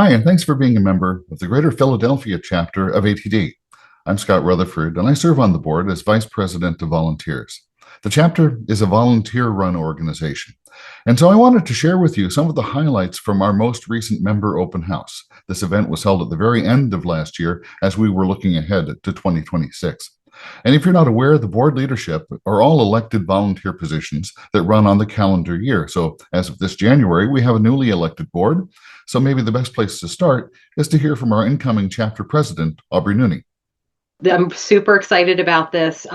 Hi, and thanks for being a member of the Greater Philadelphia chapter of ATD. I'm Scott Rutherford, and I serve on the board as Vice President of Volunteers. The chapter is a volunteer-run organization, and so I wanted to share with you some of the highlights from our most recent member open house. This event was held at the very end of last year as we were looking ahead to 2026. And if you're not aware, the board leadership are all elected volunteer positions that run on the calendar year. So as of this January, we have a newly elected board. So maybe the best place to start is to hear from our incoming chapter president, Aubrey Nooney. I'm super excited about this.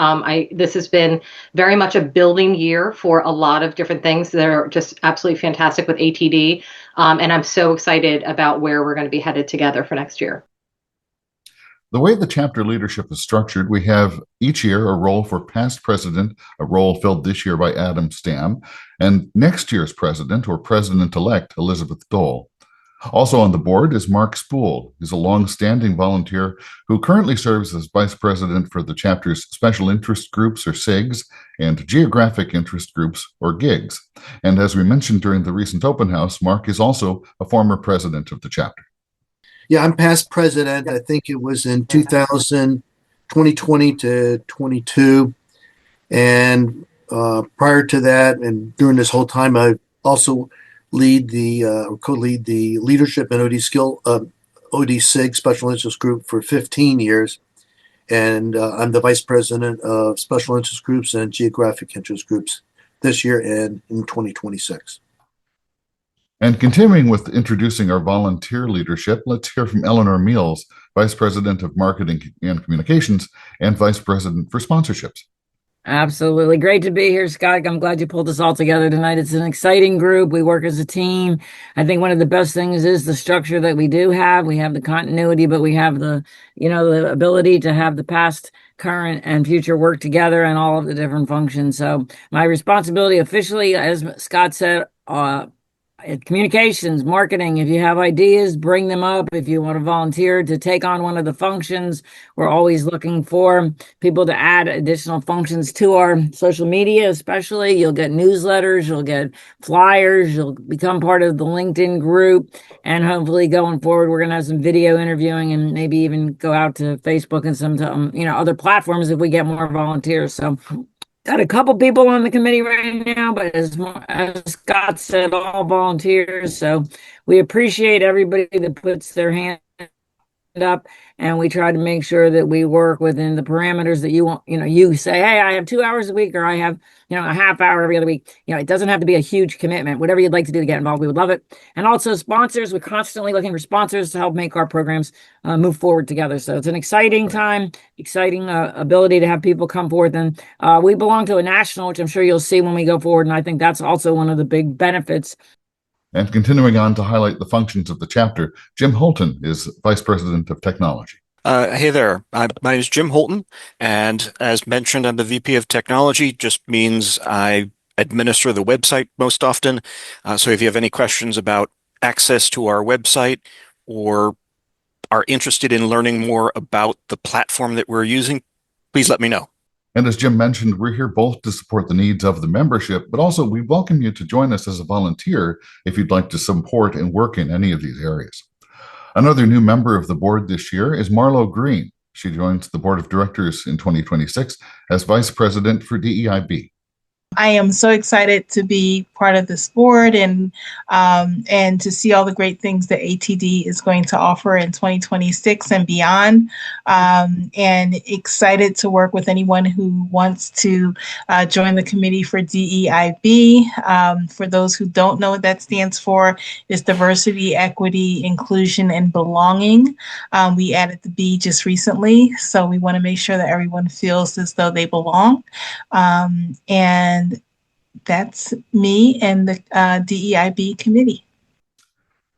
This has been very much a building year for a lot of different things that are just absolutely fantastic with ATD. And I'm so excited about where we're going to be headed together for next year. The way the chapter leadership is structured, we have each year a role for past president, a role filled this year by Adam Stam, and next year's president or president-elect Elizabeth Dole. Also on the board is Mark Spool. He's a long-standing volunteer who currently serves as vice president for the chapter's special interest groups or SIGs and geographic interest groups or GIGs. And as we mentioned during the recent open house, Mark is also a former president of the chapter. Yeah, I'm past president. I think it was in 2020 to 22. And prior to that, and during this whole time, I also co-lead the leadership and OD SIG Special Interest Group for 15 years. And I'm the vice president of Special Interest Groups and Geographic Interest Groups this year and in 2026. And continuing with introducing our volunteer leadership, let's hear from Eleanor Meals, Vice President of Marketing and Communications and Vice President for Sponsorships. Absolutely. Great to be here, Scott. I'm glad you pulled us all together tonight. It's an exciting group. We work as a team. I think one of the best things is the structure that we do have. We have the continuity, but we have the ability to have the past, current, and future work together and all of the different functions. So my responsibility officially, as Scott said, communications, marketing. If you have ideas, bring them up. If you want to volunteer to take on one of the functions, we're always looking for people to add additional functions to our social media, especially. You'll get newsletters, you'll get flyers, you'll become part of the LinkedIn group. And hopefully going forward, we're going to have some video interviewing and maybe even go out to Facebook and some, other platforms if we get more volunteers. So got a couple people on the committee right now, but as Scott said, all volunteers. So we appreciate everybody that puts their hand up, and we try to make sure that we work within the parameters that you want. You say, hey, I have 2 hours a week, or I have, a half hour every other week. It doesn't have to be a huge commitment. Whatever you'd like to do to get involved, we would love it. And also sponsors, we're constantly looking for sponsors to help make our programs move forward together. So it's an exciting time, exciting ability to have people come forth. And we belong to a national, which I'm sure you'll see when we go forward. And I think that's also one of the big benefits. And continuing on to highlight the functions of the chapter, Jim Holton is Vice President of Technology. Hey there. My name is Jim Holton, and as mentioned, I'm the VP of Technology. Just means I administer the website most often. So if you have any questions about access to our website or are interested in learning more about the platform that we're using, please let me know. And as Jim mentioned, we're here both to support the needs of the membership, but also we welcome you to join us as a volunteer if you'd like to support and work in any of these areas. Another new member of the board this year is Marlo Green. She joins the board of directors in 2026 as vice president for DEIB. I am so excited to be part of this board and to see all the great things that ATD is going to offer in 2026 and beyond. And excited to work with anyone who wants to join the committee for DEIB. For those who don't know what that stands for, it's diversity, equity, inclusion, and belonging. We added the B just recently, so we want to make sure that everyone feels as though they belong. And that's me and the DEIB committee.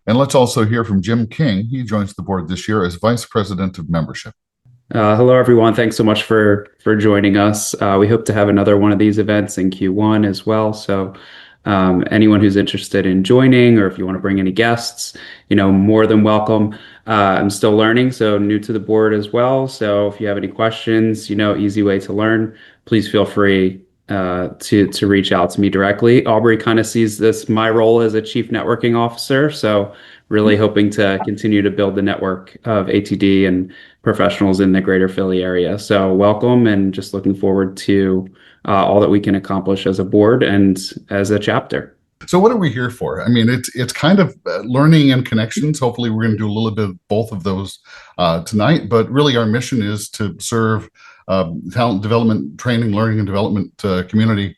And let's also hear from Jim King. He joins the board this year as Vice President of Membership. Hello, everyone. Thanks so much for joining us. We hope to have another one of these events in Q1 as well. So anyone who's interested in joining, or if you want to bring any guests, more than welcome. I'm still learning, so new to the board as well. So if you have any questions, easy way to learn, please feel free to reach out to me directly. Aubrey kind of sees my role as a chief networking officer. So really hoping to continue to build the network of ATD and professionals in the greater Philly area. So welcome, and just looking forward to all that we can accomplish as a board and as a chapter. So what are we here for? I mean, it's kind of learning and connections. Hopefully, we're going to do a little bit of both of those tonight. But really, our mission is to serve talent development, training, learning, and development community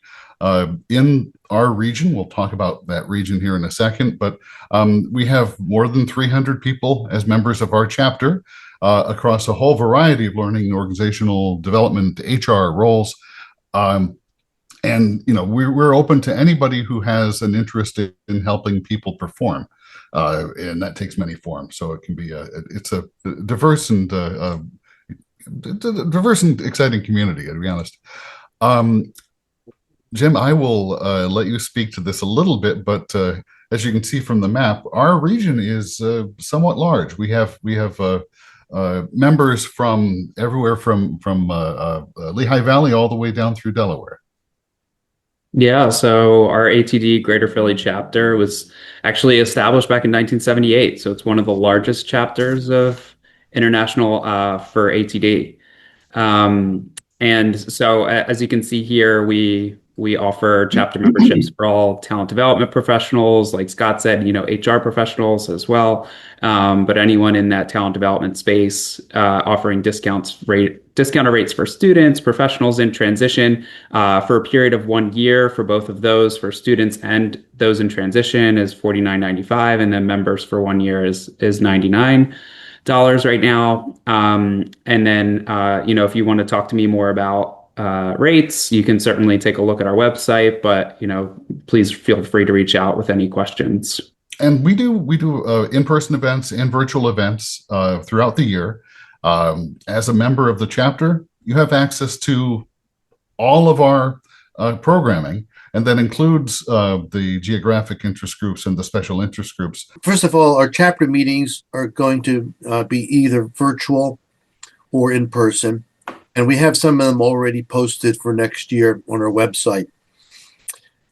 in our region. We'll talk about that region here in a second. But we have more than 300 people as members of our chapter across a whole variety of learning, organizational development, HR roles. And we're open to anybody who has an interest in helping people perform, and that takes many forms. So it can be it's a diverse and exciting community, to be honest. Jim, I will let you speak to this a little bit, but as you can see from the map, our region is somewhat large. We have members from everywhere from Lehigh Valley all the way down through Delaware. Yeah, so our ATD Greater Philly chapter was actually established back in 1978. So it's one of the largest chapters of international for ATD. And so as you can see here, we offer chapter memberships for all talent development professionals, like Scott said, HR professionals as well. But anyone in that talent development space, offering discounted rates for students, professionals in transition, for a period of 1 year for both of those, for students and those in transition is $49.95, and then members for 1 year is $99 right now. And then, if you want to talk to me more about rates, you can certainly take a look at our website, but please feel free to reach out with any questions. And we do in-person events and virtual events throughout the year. As a member of the chapter, you have access to all of our programming, and that includes the geographic interest groups and the special interest groups. First of all, our chapter meetings are going to be either virtual or in person, and we have some of them already posted for next year on our website.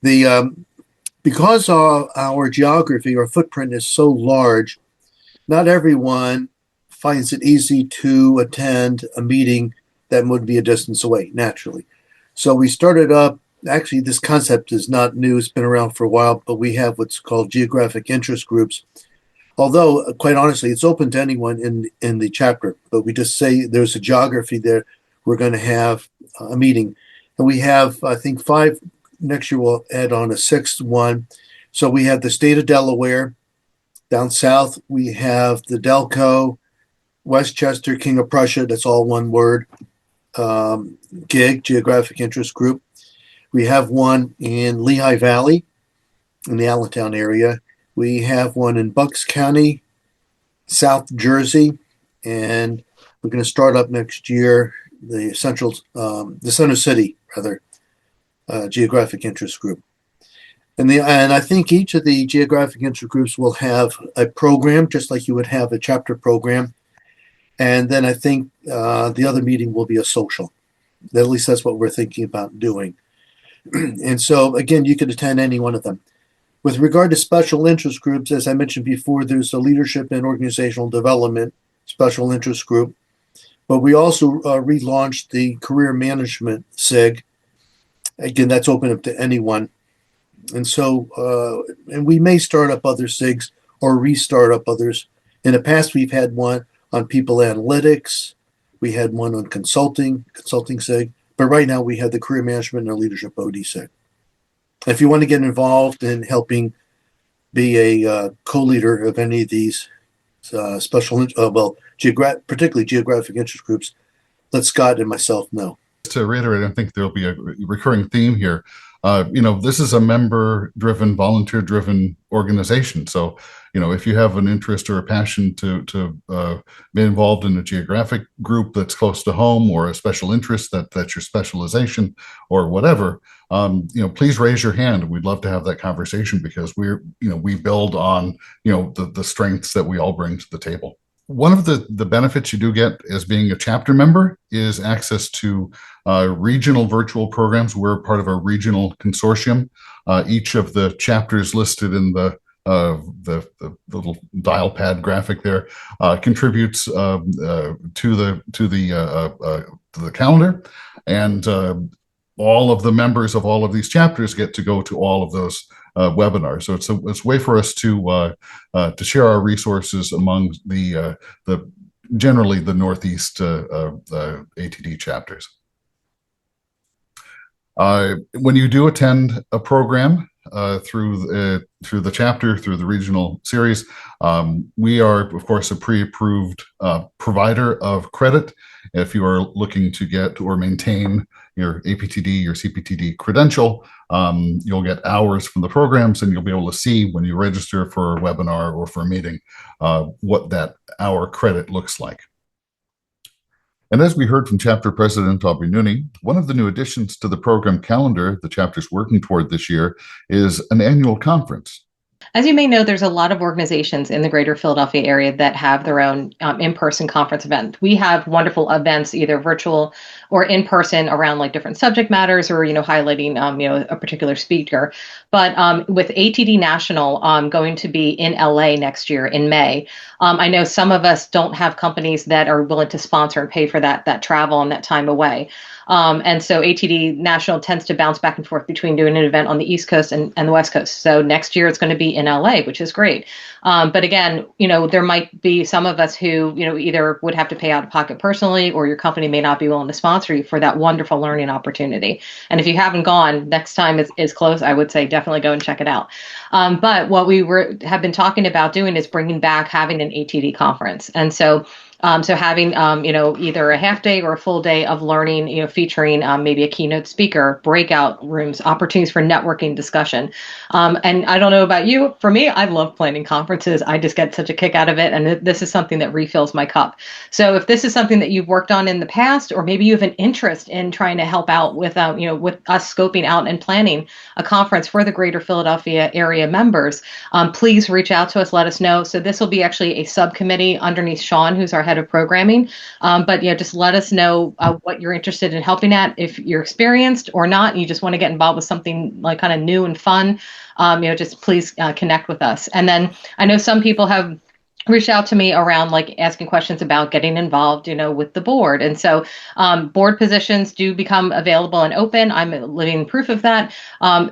Because our geography, our footprint is so large, not everyone finds it easy to attend a meeting that would be a distance away, naturally. So we started up, actually this concept is not new, it's been around for a while, but we have what's called geographic interest groups. Although, quite honestly, it's open to anyone in the chapter, but we just say there's a geography there, we're going to have a meeting. And we have, I think, 5. Next year we'll add on a 6th one. So we have the state of Delaware. Down south, we have the Delco, Westchester, King of Prussia, that's all one word, GIG, Geographic Interest Group. We have one in Lehigh Valley, in the Allentown area. We have one in Bucks County, South Jersey, and we're going to start up next year the Center City, Geographic Interest Group. And I think each of the geographic interest groups will have a program, just like you would have a chapter program. And then I think the other meeting will be a social. At least that's what we're thinking about doing. And so, again, you could attend any one of them. With regard to special interest groups, as I mentioned before, there's a leadership and organizational development special interest group. But we also relaunched the career management SIG. Again, that's open up to anyone. And so, and we may start up other SIGs or restart up others. In the past, we've had one on people analytics. We had one on consulting SIG. But right now, we have the career management and leadership OD SIG. If you want to get involved in helping be a co-leader of any of these particularly geographic interest groups, let Scott and myself know. To reiterate, I think there'll be a recurring theme here. This is a member-driven, volunteer-driven organization. So, if you have an interest or a passion to be involved in a geographic group that's close to home, or a special interest that's your specialization, or whatever, please raise your hand. We'd love to have that conversation, because we build on the strengths that we all bring to the table. One of the benefits you do get as being a chapter member is access to regional virtual programs. We're part of a regional consortium. Each of the chapters listed in the the little dial pad graphic there, contributes to the calendar, and all of the members of all of these chapters get to go to all of those webinars. So it's a way for us to share our resources among the generally the Northeast ATD chapters. When you do attend a program through the chapter, through the regional series, we are, of course, a pre-approved provider of credit. If you are looking to get or maintain your APTD, your CPTD credential, you'll get hours from the programs, and you'll be able to see when you register for a webinar or for a meeting what that hour credit looks like. And as we heard from Chapter President Aubrey Nooney, one of the new additions to the program calendar the chapter's working toward this year is an annual conference. As you may know, there's a lot of organizations in the greater Philadelphia area that have their own in-person conference event. We have wonderful events, either virtual or in person, around like different subject matters, or highlighting a particular speaker. But with ATD National going to be in LA next year in May, I know some of us don't have companies that are willing to sponsor and pay for that travel and that time away. And so ATD National tends to bounce back and forth between doing an event on the East Coast and the West Coast. So next year it's going to be in LA, which is great. But again, there might be some of us who, either would have to pay out of pocket personally, or your company may not be willing to sponsor you for that wonderful learning opportunity. And if you haven't gone, next time is close, I would say definitely go and check it out. But what we have been talking about doing is bringing back having an ATD conference. And so having, either a half day or a full day of learning, featuring maybe a keynote speaker, breakout rooms, opportunities for networking discussion. And I don't know about you, for me, I love planning conferences. I just get such a kick out of it. And this is something that refills my cup. So if this is something that you've worked on in the past, or maybe you have an interest in trying to help out with, with us scoping out and planning a conference for the greater Philadelphia area members, please reach out to us, let us know. So this will be actually a subcommittee underneath Sean, who's our head of programming. But just let us know what you're interested in helping at. If you're experienced or not, and you just want to get involved with something like kind of new and fun, just please connect with us. And then I know some people have reached out to me around like asking questions about getting involved, with the board. And so board positions do become available and open. I'm living proof of that.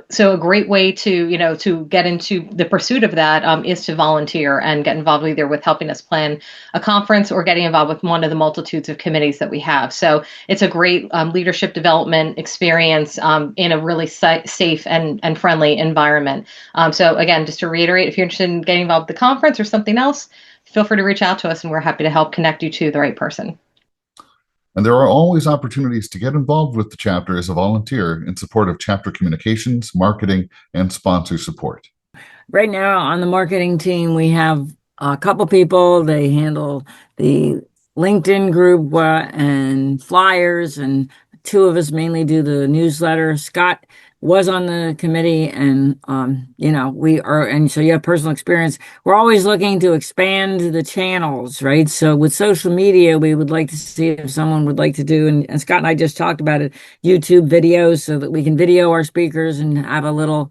So a great way to, to get into the pursuit of that is to volunteer and get involved either with helping us plan a conference or getting involved with one of the multitudes of committees that we have. So it's a great leadership development experience in a really safe and friendly environment. So again, just to reiterate, if you're interested in getting involved with the conference or something else, feel free to reach out to us, and we're happy to help connect you to the right person. And there are always opportunities to get involved with the chapter as a volunteer in support of chapter communications, marketing, and sponsor support. Right now on the marketing team, we have a couple people. They handle the LinkedIn group and flyers, and two of us mainly do the newsletter. Scott was on the committee, and we are, and so you have personal experience. We're always looking to expand the channels, right? So with social media, we would like to see if someone would like to do, and Scott and I just talked about it, YouTube videos, so that we can video our speakers and have a little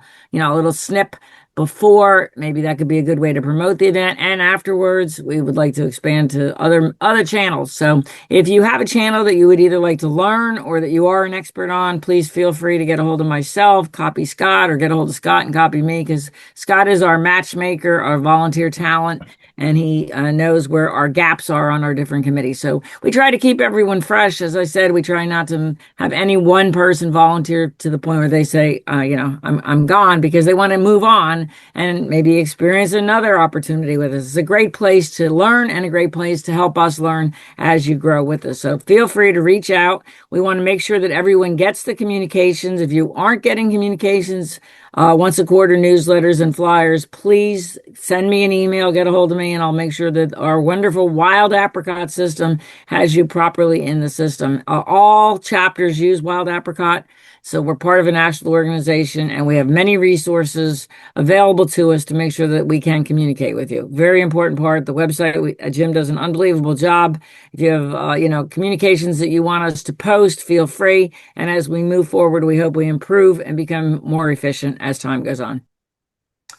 snip before. Maybe that could be a good way to promote the event. And afterwards, we would like to expand to other channels. So if you have a channel that you would either like to learn or that you are an expert on, please feel free to get a hold of myself, copy Scott, or get a hold of Scott and copy me, because Scott is our matchmaker, our volunteer talent, and he knows where our gaps are on our different committees. So we try to keep everyone fresh. As I said, we try not to have any one person volunteer to the point where they say, I'm gone, because they want to move on and maybe experience another opportunity with us. It's a great place to learn and a great place to help us learn as you grow with us. So feel free to reach out. We want to make sure that everyone gets the communications. If you aren't getting communications, once a quarter newsletters and flyers, please send me an email, get a hold of me, and I'll make sure that our wonderful Wild Apricot system has you properly in the system. All chapters use Wild Apricot. So we're part of a national organization, and we have many resources available to us to make sure that we can communicate with you. Very important part. The website, Jim does an unbelievable job. If you have, communications that you want us to post, feel free. And as we move forward, we hope we improve and become more efficient as time goes on.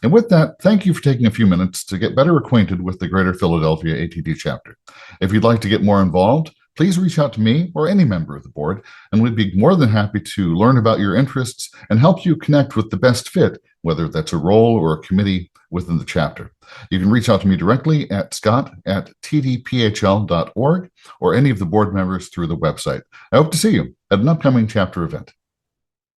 And with that, thank you for taking a few minutes to get better acquainted with the Greater Philadelphia ATD chapter. If you'd like to get more involved, please reach out to me or any member of the board, and we'd be more than happy to learn about your interests and help you connect with the best fit, whether that's a role or a committee within the chapter. You can reach out to me directly at scott@tdphl.org or any of the board members through the website. I hope to see you at an upcoming chapter event.